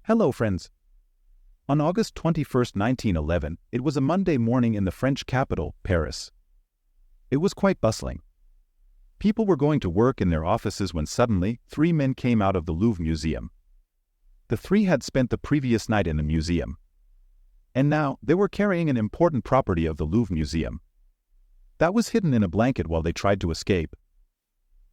Hello, friends. On August 21, 1911, it was a Monday morning in the French capital, Paris. It was quite bustling. People were going to work in their offices when suddenly, three men came out of the Louvre Museum. The three had spent the previous night in the museum. And now, they were carrying an important property of the Louvre Museum. That was hidden in a blanket while they tried to escape.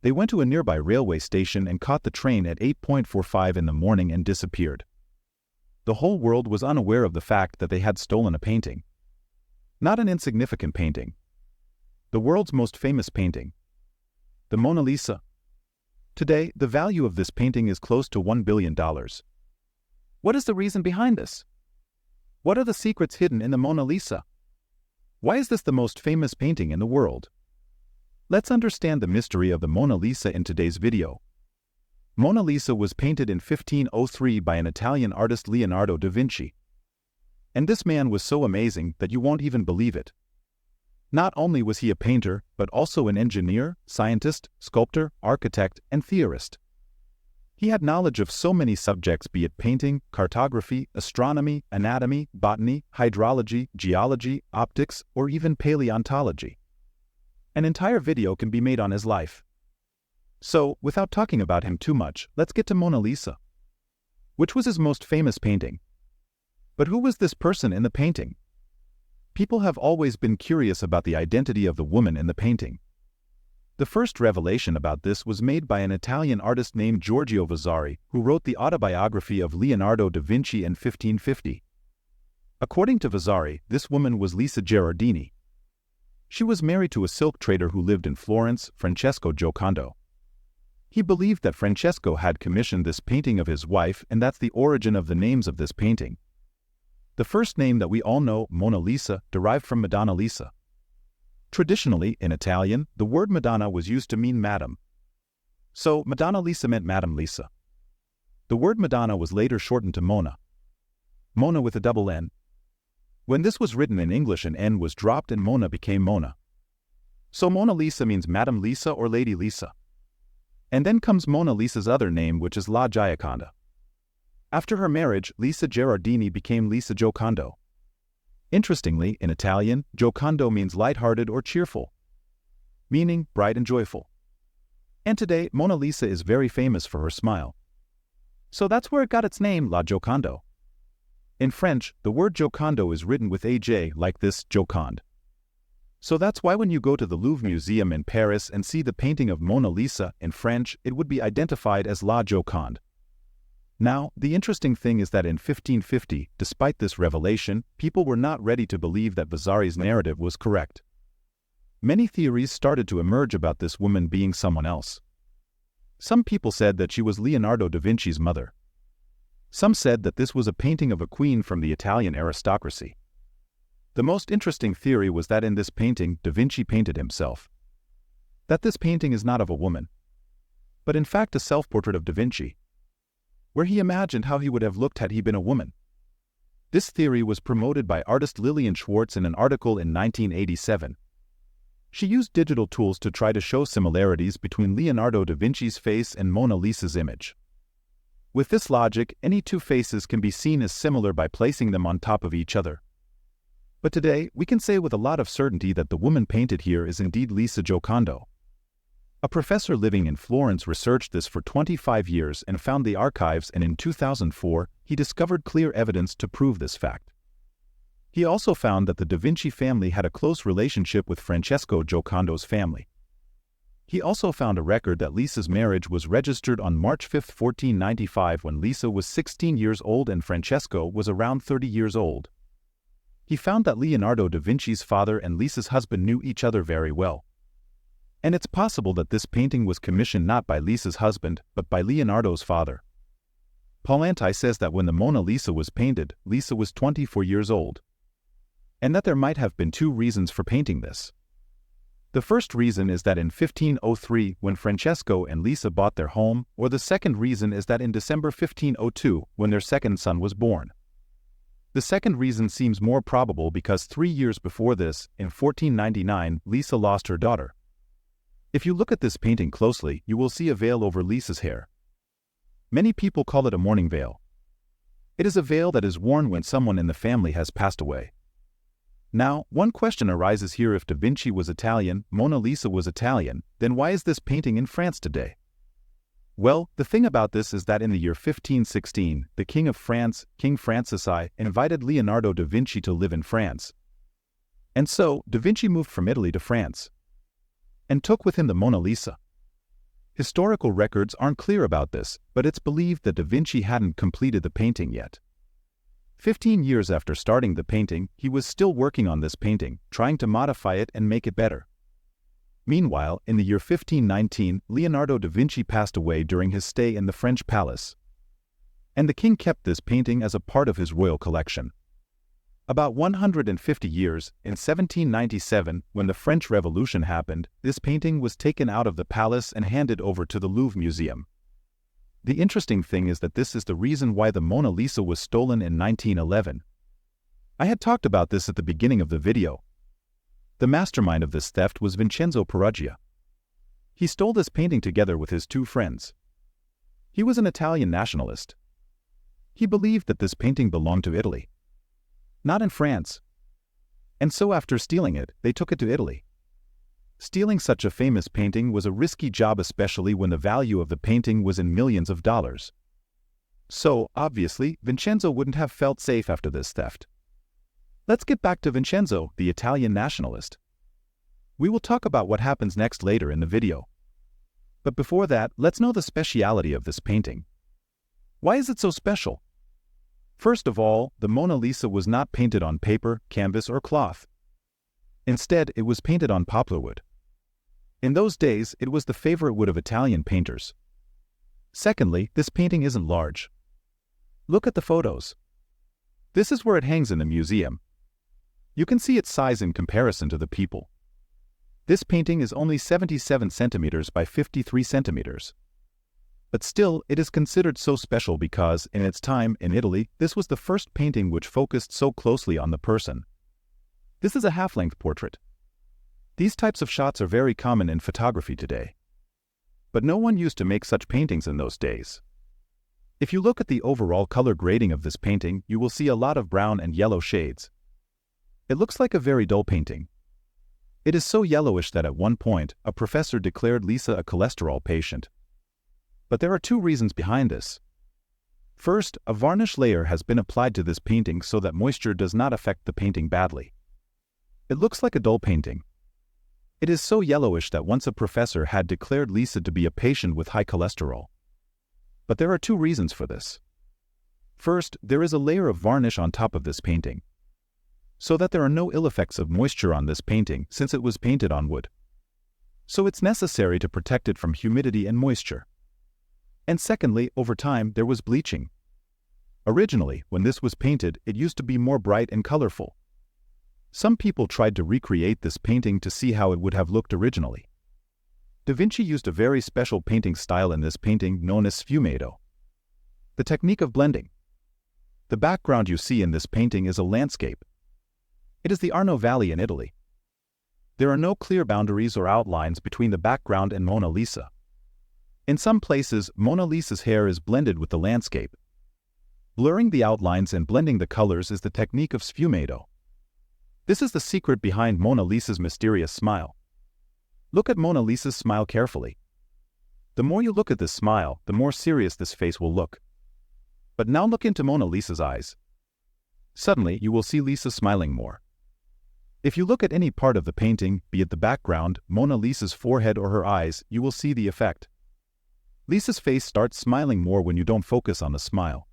They went to a nearby railway station and caught the train at 8:45 in the morning and disappeared. The whole world was unaware of the fact that they had stolen a painting. Not an insignificant painting. The world's most famous painting. The Mona Lisa. Today, the value of this painting is close to $1 billion. What is the reason behind this? What are the secrets hidden in the Mona Lisa? Why is this the most famous painting in the world? Let's understand the mystery of the Mona Lisa in today's video. Mona Lisa was painted in 1503 by an Italian artist, Leonardo da Vinci. And this man was so amazing that you won't even believe it. Not only was he a painter, but also an engineer, scientist, sculptor, architect, and theorist. He had knowledge of so many subjects, be it painting, cartography, astronomy, anatomy, botany, hydrology, geology, optics, or even paleontology. An entire video can be made on his life. So, without talking about him too much, let's get to Mona Lisa. Which was his most famous painting? But who was this person in the painting? People have always been curious about the identity of the woman in the painting. The first revelation about this was made by an Italian artist named Giorgio Vasari, who wrote the autobiography of Leonardo da Vinci in 1550. According to Vasari, this woman was Lisa Gherardini. She was married to a silk trader who lived in Florence, Francesco Giocondo. He believed that Francesco had commissioned this painting of his wife, and that's the origin of the names of this painting. The first name that we all know, Mona Lisa, derived from Madonna Lisa. Traditionally, in Italian, the word Madonna was used to mean madam. So, Madonna Lisa meant Madam Lisa. The word Madonna was later shortened to Mona. Mona with a double N. When this was written in English, an N was dropped and Mona became Mona. So Mona Lisa means Madam Lisa or Lady Lisa. And then comes Mona Lisa's other name, which is La Gioconda. After her marriage, Lisa Gherardini became Lisa Giocondo. Interestingly, in Italian, Giocondo means light-hearted or cheerful, meaning bright and joyful. And today, Mona Lisa is very famous for her smile. So that's where it got its name, La Giocondo. In French, the word Giocondo is written with a J, like this, Joconde. So that's why when you go to the Louvre Museum in Paris and see the painting of Mona Lisa in French, it would be identified as La Gioconde. Now, the interesting thing is that in 1550, despite this revelation, people were not ready to believe that Vasari's narrative was correct. Many theories started to emerge about this woman being someone else. Some people said that she was Leonardo da Vinci's mother. Some said that this was a painting of a queen from the Italian aristocracy. The most interesting theory was that in this painting, Da Vinci painted himself. That this painting is not of a woman, but in fact a self-portrait of Da Vinci, where he imagined how he would have looked had he been a woman. This theory was promoted by artist Lillian Schwartz in an article in 1987. She used digital tools to try to show similarities between Leonardo da Vinci's face and Mona Lisa's image. With this logic, any two faces can be seen as similar by placing them on top of each other. But today, we can say with a lot of certainty that the woman painted here is indeed Lisa Giocondo. A professor living in Florence researched this for 25 years and found the archives, and in 2004, he discovered clear evidence to prove this fact. He also found that the Da Vinci family had a close relationship with Francesco Giocondo's family. He also found a record that Lisa's marriage was registered on March 5, 1495, when Lisa was 16 years old and Francesco was around 30 years old. He found that Leonardo da Vinci's father and Lisa's husband knew each other very well. And it's possible that this painting was commissioned not by Lisa's husband, but by Leonardo's father. Paul Anti says that when the Mona Lisa was painted, Lisa was 24 years old. And that there might have been two reasons for painting this. The first reason is that in 1503, when Francesco and Lisa bought their home, or the second reason is that in December 1502, when their second son was born. The second reason seems more probable because 3 years before this, in 1499, Lisa lost her daughter. If you look at this painting closely, you will see a veil over Lisa's hair. Many people call it a mourning veil. It is a veil that is worn when someone in the family has passed away. Now, one question arises here: if Da Vinci was Italian, Mona Lisa was Italian, then why is this painting in France today? Well, the thing about this is that in the year 1516, the King of France, King Francis I, invited Leonardo da Vinci to live in France. And so, da Vinci moved from Italy to France and took with him the Mona Lisa. Historical records aren't clear about this, but it's believed that da Vinci hadn't completed the painting yet. 15 years after starting the painting, he was still working on this painting, trying to modify it and make it better. Meanwhile, in the year 1519, Leonardo da Vinci passed away during his stay in the French palace. And the king kept this painting as a part of his royal collection. About 150 years, in 1797, when the French Revolution happened, this painting was taken out of the palace and handed over to the Louvre Museum. The interesting thing is that this is the reason why the Mona Lisa was stolen in 1911. I had talked about this at the beginning of the video. The mastermind of this theft was Vincenzo Peruggia. He stole this painting together with his two friends. He was an Italian nationalist. He believed that this painting belonged to Italy, not in France. And so after stealing it, they took it to Italy. Stealing such a famous painting was a risky job, especially when the value of the painting was in millions of dollars. So, obviously, Vincenzo wouldn't have felt safe after this theft. Let's get back to Vincenzo, the Italian nationalist. We will talk about what happens next later in the video. But before that, let's know the speciality of this painting. Why is it so special? First of all, the Mona Lisa was not painted on paper, canvas, or cloth. Instead, it was painted on poplar wood. In those days, it was the favorite wood of Italian painters. Secondly, this painting isn't large. Look at the photos. This is where it hangs in the museum. You can see its size in comparison to the people. This painting is only 77 centimeters by 53 centimeters. But still, it is considered so special because, in its time, in Italy, this was the first painting which focused so closely on the person. This is a half-length portrait. These types of shots are very common in photography today. But no one used to make such paintings in those days. If you look at the overall color grading of this painting, you will see a lot of brown and yellow shades. It looks like a very dull painting. It is so yellowish that at one point, a professor declared Lisa a cholesterol patient. But there are two reasons behind this. First, a varnish layer has been applied to this painting so that moisture does not affect the painting badly. It looks like a dull painting. It is so yellowish that once a professor had declared Lisa to be a patient with high cholesterol. But there are two reasons for this. First, there is a layer of varnish on top of this painting, so that there are no ill effects of moisture on this painting since it was painted on wood. So it's necessary to protect it from humidity and moisture. And secondly, over time, there was bleaching. Originally, when this was painted, it used to be more bright and colorful. Some people tried to recreate this painting to see how it would have looked originally. Da Vinci used a very special painting style in this painting known as sfumato. The technique of blending. The background you see in this painting is a landscape. It is the Arno Valley in Italy. There are no clear boundaries or outlines between the background and Mona Lisa. In some places, Mona Lisa's hair is blended with the landscape. Blurring the outlines and blending the colors is the technique of sfumato. This is the secret behind Mona Lisa's mysterious smile. Look at Mona Lisa's smile carefully. The more you look at this smile, the more serious this face will look. But now look into Mona Lisa's eyes. Suddenly, you will see Lisa smiling more. If you look at any part of the painting, be it the background, Mona Lisa's forehead or her eyes, you will see the effect. Lisa's face starts smiling more when you don't focus on the smile.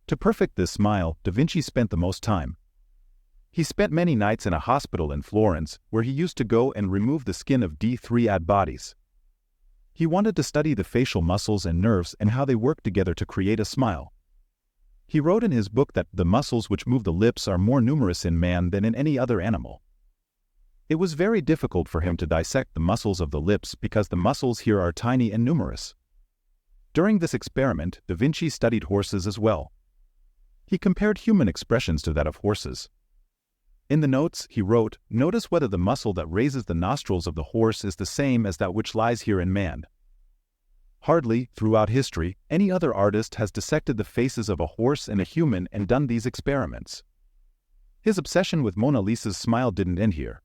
To perfect this smile, Da Vinci spent the most time. He spent many nights in a hospital in Florence, where he used to go and remove the skin of D3 bodies. He wanted to study the facial muscles and nerves and how they work together to create a smile. He wrote in his book that the muscles which move the lips are more numerous in man than in any other animal. It was very difficult for him to dissect the muscles of the lips because the muscles here are tiny and numerous. During this experiment, Da Vinci studied horses as well. He compared human expressions to that of horses. In the notes, he wrote, "Notice whether the muscle that raises the nostrils of the horse is the same as that which lies here in man." Hardly, throughout history, any other artist has dissected the faces of a horse and a human and done these experiments. His obsession with Mona Lisa's smile didn't end here.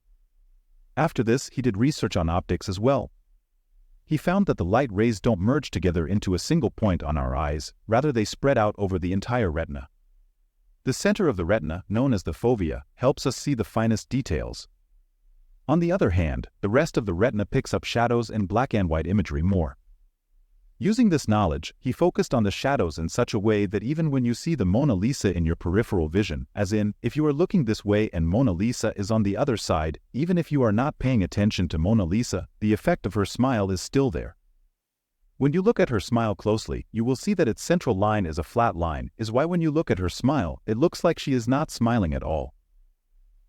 After this, he did research on optics as well. He found that the light rays don't merge together into a single point on our eyes, rather they spread out over the entire retina. The center of the retina, known as the fovea, helps us see the finest details. On the other hand, the rest of the retina picks up shadows and black and white imagery more. Using this knowledge, he focused on the shadows in such a way that even when you see the Mona Lisa in your peripheral vision, as in, if you are looking this way and Mona Lisa is on the other side, even if you are not paying attention to Mona Lisa, the effect of her smile is still there. When you look at her smile closely, you will see that its central line is a flat line, is why when you look at her smile, it looks like she is not smiling at all.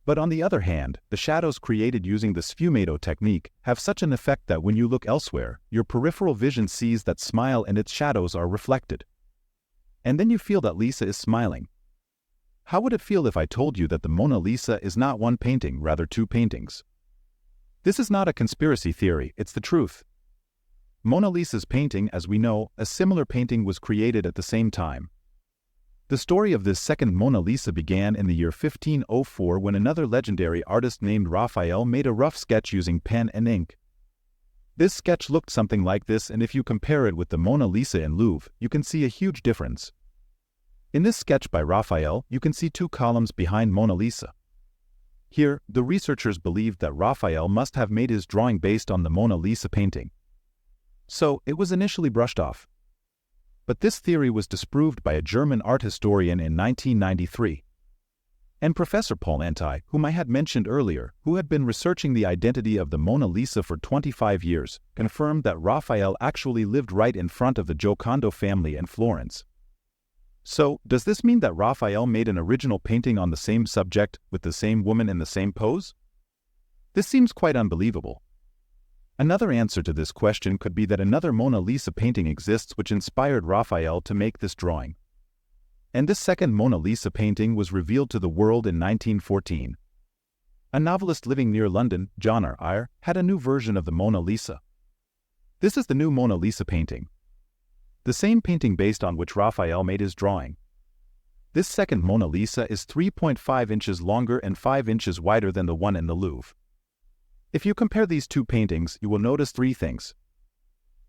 But on the other hand, the shadows created using the sfumato technique have such an effect that when you look elsewhere, your peripheral vision sees that smile and its shadows are reflected. And then you feel that Lisa is smiling. How would it feel if I told you that the Mona Lisa is not one painting, rather two paintings? This is not a conspiracy theory, it's the truth. Mona Lisa's painting, as we know, a similar painting was created at the same time. The story of this second Mona Lisa began in the year 1504 when another legendary artist named Raphael made a rough sketch using pen and ink. This sketch looked something like this, and if you compare it with the Mona Lisa in Louvre, you can see a huge difference. In this sketch by Raphael, you can see two columns behind Mona Lisa. Here, the researchers believed that Raphael must have made his drawing based on the Mona Lisa painting. So, it was initially brushed off. But this theory was disproved by a German art historian in 1993. And Professor Paul Anti, whom I had mentioned earlier, who had been researching the identity of the Mona Lisa for 25 years, confirmed that Raphael actually lived right in front of the Giocondo family in Florence. So, does this mean that Raphael made an original painting on the same subject, with the same woman in the same pose? This seems quite unbelievable. Another answer to this question could be that another Mona Lisa painting exists which inspired Raphael to make this drawing. And this second Mona Lisa painting was revealed to the world in 1914. A novelist living near London, John R. Eyre, had a new version of the Mona Lisa. This is the new Mona Lisa painting. The same painting based on which Raphael made his drawing. This second Mona Lisa is 3.5 inches longer and 5 inches wider than the one in the Louvre. If you compare these two paintings, you will notice three things.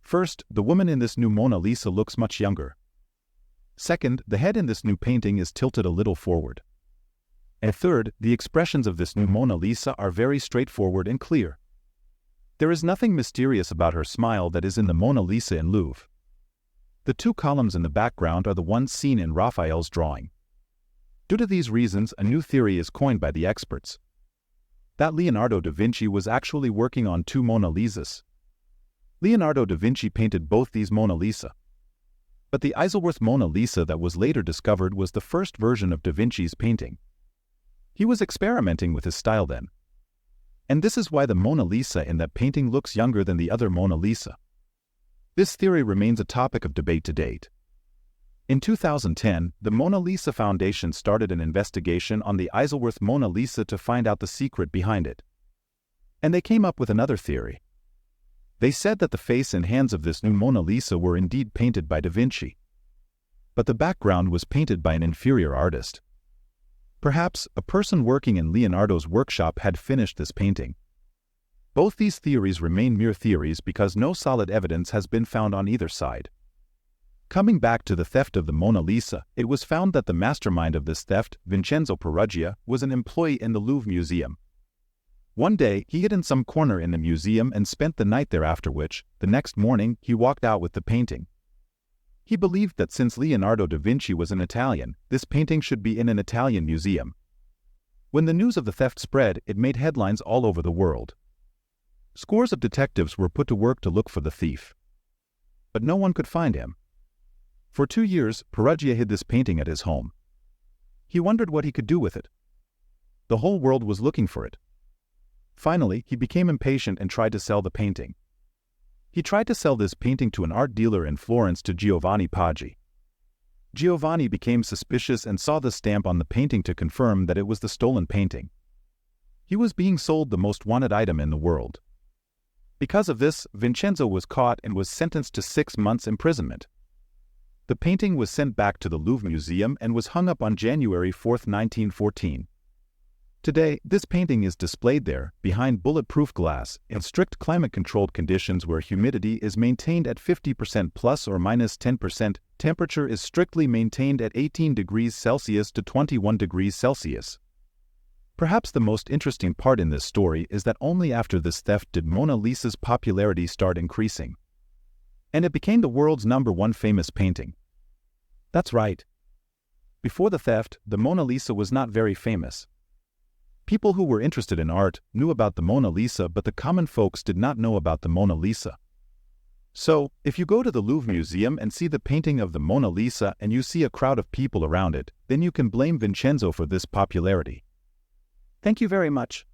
First, the woman in this new Mona Lisa looks much younger. Second, the head in this new painting is tilted a little forward. And third, the expressions of this new Mona Lisa are very straightforward and clear. There is nothing mysterious about her smile that is in the Mona Lisa in Louvre. The two columns in the background are the ones seen in Raphael's drawing. Due to these reasons, a new theory is coined by the experts. That Leonardo da Vinci was actually working on two Mona Lisas. Leonardo da Vinci painted both these Mona Lisa. But the Isleworth Mona Lisa that was later discovered was the first version of da Vinci's painting. He was experimenting with his style then. And this is why the Mona Lisa in that painting looks younger than the other Mona Lisa. This theory remains a topic of debate to date. In 2010, the Mona Lisa Foundation started an investigation on the Isleworth Mona Lisa to find out the secret behind it. And they came up with another theory. They said that the face and hands of this new Mona Lisa were indeed painted by da Vinci. But the background was painted by an inferior artist. Perhaps a person working in Leonardo's workshop had finished this painting. Both these theories remain mere theories because no solid evidence has been found on either side. Coming back to the theft of the Mona Lisa, it was found that the mastermind of this theft, Vincenzo Peruggia, was an employee in the Louvre Museum. One day, he hid in some corner in the museum and spent the night there, after which, the next morning, he walked out with the painting. He believed that since Leonardo da Vinci was an Italian, this painting should be in an Italian museum. When the news of the theft spread, it made headlines all over the world. Scores of detectives were put to work to look for the thief. But no one could find him. For 2 years, Peruggia hid this painting at his home. He wondered what he could do with it. The whole world was looking for it. Finally, he became impatient and tried to sell the painting. He tried to sell this painting to an art dealer in Florence, to Giovanni Paggi. Giovanni became suspicious and saw the stamp on the painting to confirm that it was the stolen painting. He was being sold the most wanted item in the world. Because of this, Vincenzo was caught and was sentenced to 6 months' imprisonment. The painting was sent back to the Louvre Museum and was hung up on January 4, 1914. Today, this painting is displayed there, behind bulletproof glass, in strict climate-controlled conditions where humidity is maintained at 50% plus or minus 10%, temperature is strictly maintained at 18 degrees Celsius to 21 degrees Celsius. Perhaps the most interesting part in this story is that only after this theft did Mona Lisa's popularity start increasing. And it became the world's #1 famous painting. That's right. Before the theft, the Mona Lisa was not very famous. People who were interested in art knew about the Mona Lisa, but the common folks did not know about the Mona Lisa. So, if you go to the Louvre Museum and see the painting of the Mona Lisa and you see a crowd of people around it, then you can blame Vincenzo for this popularity. Thank you very much.